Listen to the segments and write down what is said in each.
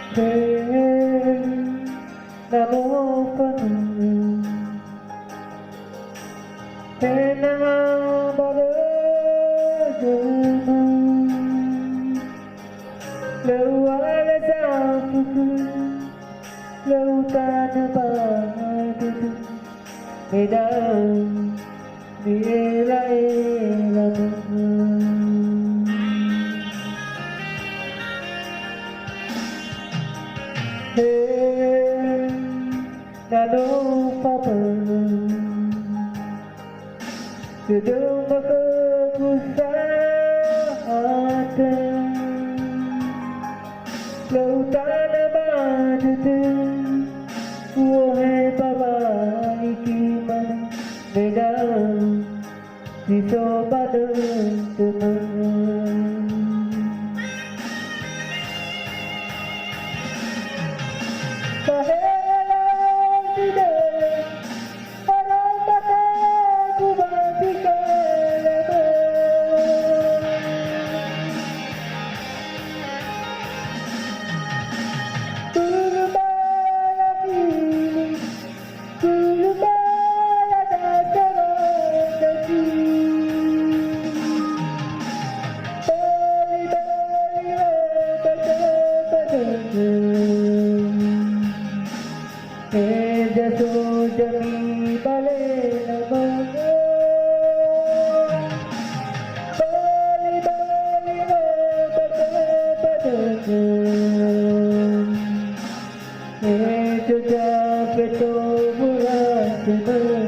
Hey, namo panu. Hey, namo panu. Lewala sapuku, lewutana padu. Medang, diela ela. Hey, nano papa, sedang berkusahatan, lautan abadi, wahai papa ikiman, medang di sobat teman. Jami bale namaga, bali bali bada. Jujur betul bulan sebelah.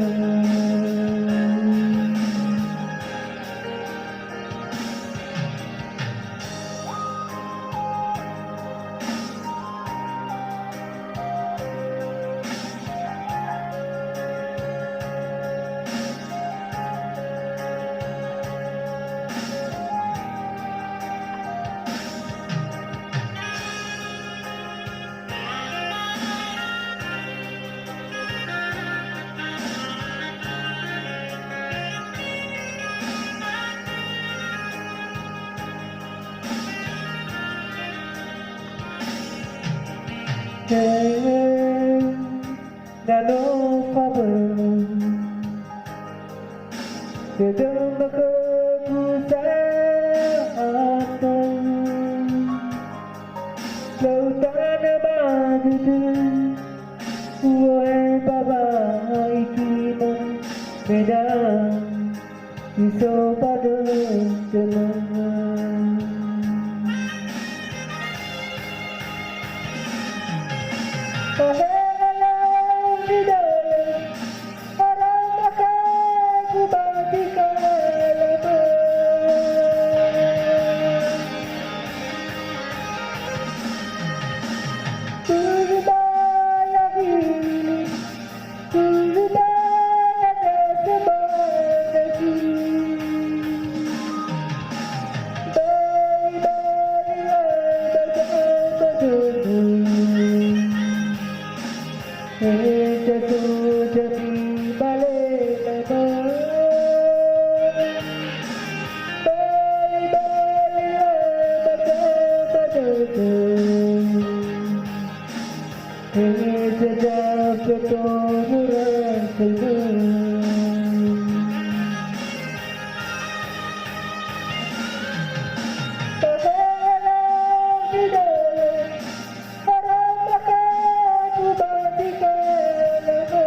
Hey, nano papa, sedang berkusahatan, lautan abadi, wahai papa ikiman, medang di sobat teman. Jami bale namaga, bali bali bada. Jejak betul bulan sebelah. Jami bale namaga, bali bada.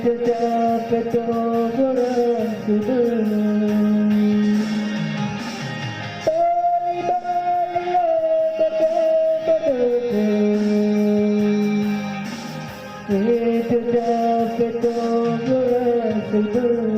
Jejak betul bulan sebelah. Bali bada. Jejak betul bulan sebelah.